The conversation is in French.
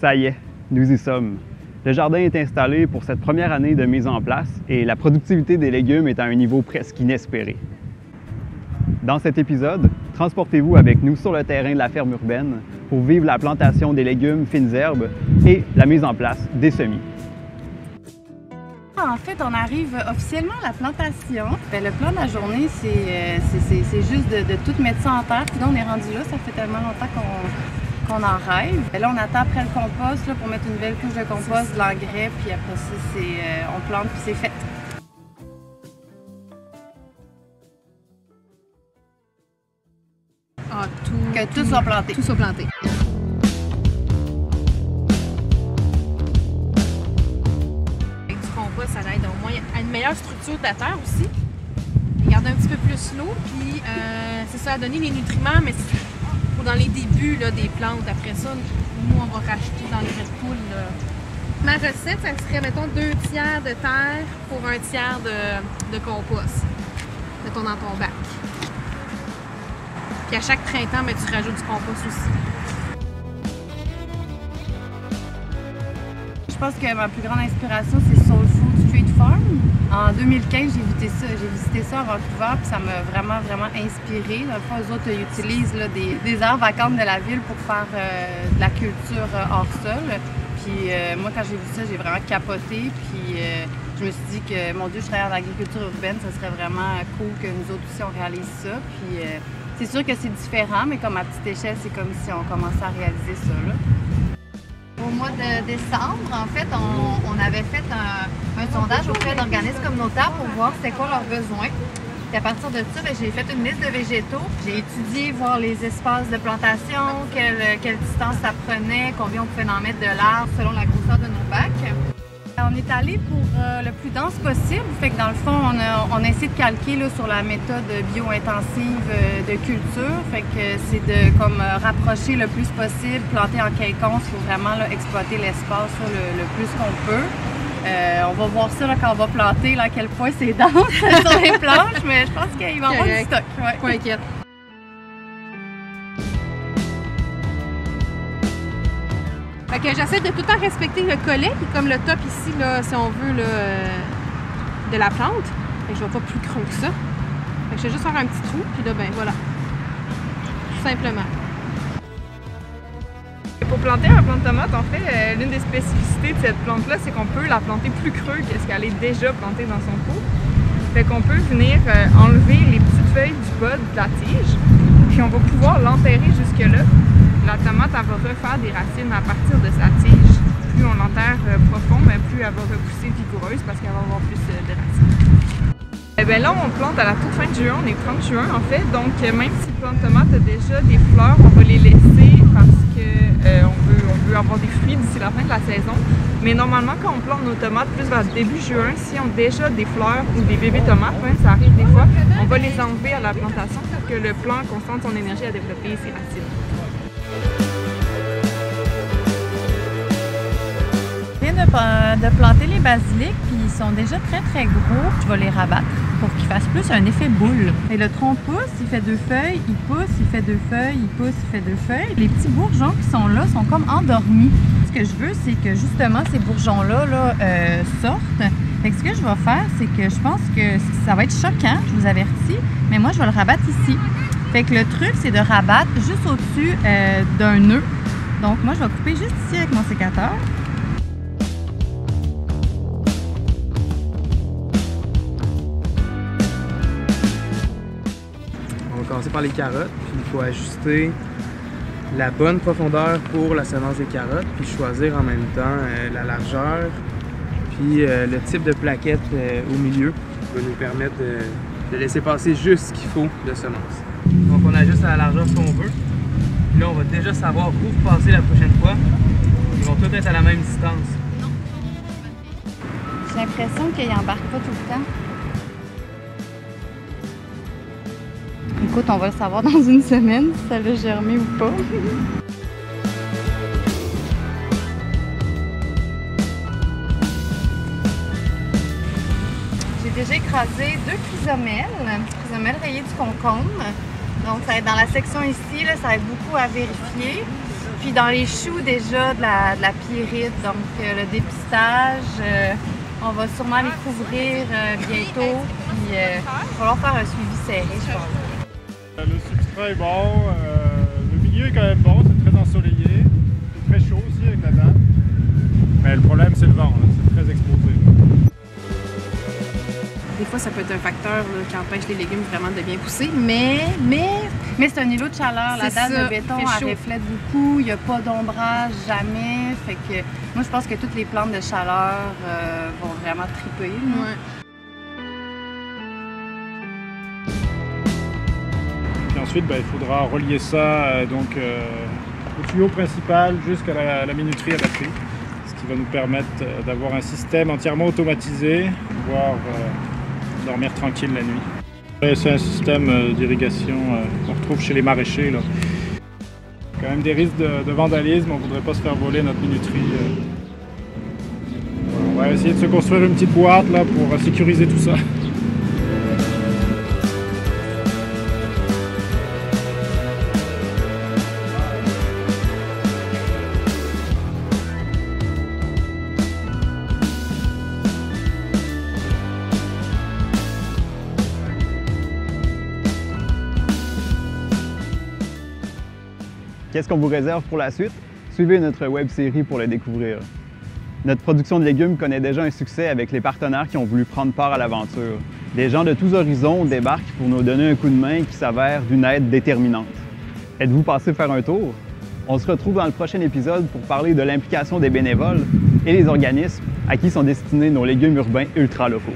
Ça y est, nous y sommes. Le jardin est installé pour cette première année de mise en place et la productivité des légumes est à un niveau presque inespéré. Dans cet épisode, transportez-vous avec nous sur le terrain de la ferme urbaine pour vivre la plantation des légumes, fines herbes et la mise en place des semis. En fait, on arrive officiellement à la plantation. Le plan de la journée, c'est juste de tout mettre ça en terre. Puis là, on est rendu là, ça fait tellement longtemps qu'on en rêve. Là, on attend après le compost là, pour mettre une belle couche de compost, de l'engrais, puis après ça, on plante, puis c'est fait. Ah, Que tout soit planté. Tout soit planté. Avec du compost, ça aide au moins à une meilleure structure de la terre aussi. Garder un petit peu plus l'eau, puis c'est ça, donner les nutriments, mais c'est dans les débuts là, des plantes. Après ça, nous, on va racheter dans les Red Pool. Là. Ma recette, ça serait, mettons, 2 tiers de terre pour 1 tiers de compost. Mettons dans ton bac. Puis à chaque printemps, ben, tu rajoutes du compost aussi. Je pense que ma plus grande inspiration, c'est Soul Food Street Farm. En 2015, j'ai visité ça à Vancouver, puis ça m'a vraiment inspirée. Dans le fond, eux autres, ils utilisent là, des aires vacantes de la ville pour faire de la culture hors sol. Puis moi, quand j'ai vu ça, j'ai vraiment capoté. Puis je me suis dit que, mon Dieu, je travaille en agriculture urbaine, ça serait vraiment cool que nous autres aussi, on réalise ça. Puis c'est sûr que c'est différent, mais comme à petite échelle, c'est comme si on commençait à réaliser ça. Là. Au mois de décembre, en fait, on avait fait un sondage auprès d'organismes communautaires pour voir c'était quoi leurs besoins. Puis à partir de ça, j'ai fait une liste de végétaux. J'ai étudié, voir les espaces de plantation, quelle distance ça prenait, combien on pouvait en mettre de l'arbre selon la grosseur de nos bacs. On est allé pour le plus dense possible. Fait que dans le fond, on a essayé de calquer là, sur la méthode bio-intensive de culture. Fait que c'est de rapprocher le plus possible, planter en quinconce. Il faut vraiment là, exploiter l'espace le plus qu'on peut. On va voir ça là, quand on va planter, là, à quel point c'est dense sur les planches, mais je pense qu'il va y avoir du stock. Ouais. Pas inquiète. Fait que j'essaie de tout le temps respecter le collet, qui est comme le top ici, là, si on veut, là, de la plante. Fait que je vais pas plus creux que ça. Fait que je vais juste faire un petit trou, puis là, ben voilà. Tout simplement. Pour planter un plant de tomate, en fait, l'une des spécificités de cette plante-là, c'est qu'on peut la planter plus creux que ce qu'elle est déjà plantée dans son pot. Fait qu'on peut venir enlever les petites feuilles du bas de la tige, puis on va pouvoir l'enterrer jusque-là. La tomate, elle va refaire des racines à partir de sa tige. Plus on l'enterre profond, plus elle va repousser vigoureuse parce qu'elle va avoir plus de racines. Et bien là, on plante à la toute fin de juin, on est 30 juin en fait, donc même si le plant de tomate a déjà des fleurs, on va les laisser parce qu'on veut avoir des fruits d'ici la fin de la saison. Mais normalement, quand on plante nos tomates plus vers début juin, si on a déjà des fleurs ou des bébés tomates, ça arrive des fois, on va les enlever à la plantation pour que le plant concentre son énergie à développer ses racines. Je viens de planter les basiliques, puis ils sont déjà très gros. Je vais les rabattre pour qu'ils fassent plus un effet boule. Et le tronc pousse, il fait 2 feuilles, il pousse, il fait 2 feuilles, il pousse, il fait 2 feuilles. Les petits bourgeons qui sont là sont comme endormis. Ce que je veux, c'est que justement ces bourgeons-là sortent. Fait que ce que je vais faire, c'est que je pense que ça va être choquant, je vous avertis, mais moi je vais le rabattre ici. Fait que le truc, c'est de rabattre juste au-dessus d'un nœud. Donc moi, je vais couper juste ici avec mon sécateur. On va commencer par les carottes, puis il faut ajuster la bonne profondeur pour la semence des carottes, puis choisir en même temps la largeur, puis le type de plaquette au milieu qui va nous permettre de laisser passer juste ce qu'il faut de semence. Donc on ajuste à la largeur qu'on veut. Puis là, on va déjà savoir où passer la prochaine fois. Ils vont tous être à la même distance. J'ai l'impression qu'il n'embarque pas tout le temps. Écoute, on va le savoir dans une semaine si ça va germer ou pas. J'ai déjà écrasé 2 chrysomelles rayées du concombre. Donc ça va être dans la section ici, là, ça va être beaucoup à vérifier. Puis dans les choux, déjà de la pyrite, donc le dépistage. On va sûrement les couvrir bientôt. Puis il va falloir faire un suivi serré, je pense. Le substrat est bon, le milieu est quand même bon, c'est très ensoleillé. C'est très chaud aussi avec la date. Mais le problème, c'est le vent, c'est très exposé. Des fois, ça peut être un facteur là, qui empêche les légumes vraiment de bien pousser, mais c'est un îlot de chaleur. La dalle de béton, elle reflète beaucoup. Il n'y a pas d'ombrage, jamais. Fait que moi, je pense que toutes les plantes de chaleur vont vraiment triper. Ouais. Puis ensuite, il faudra relier ça au tuyau principal jusqu'à la minuterie à batterie, ce qui va nous permettre d'avoir un système entièrement automatisé, pouvoir dormir tranquille la nuit. C'est un système d'irrigation qu'on retrouve chez les maraîchers. Là. Quand même des risques de vandalisme, on ne voudrait pas se faire voler notre minuterie. On va essayer de se construire une petite boîte là, pour sécuriser tout ça. Qu'est-ce qu'on vous réserve pour la suite? Suivez notre web-série pour le découvrir. Notre production de légumes connaît déjà un succès avec les partenaires qui ont voulu prendre part à l'aventure. Des gens de tous horizons débarquent pour nous donner un coup de main qui s'avère d'une aide déterminante. Êtes-vous passé faire un tour? On se retrouve dans le prochain épisode pour parler de l'implication des bénévoles et les organismes à qui sont destinés nos légumes urbains ultra locaux.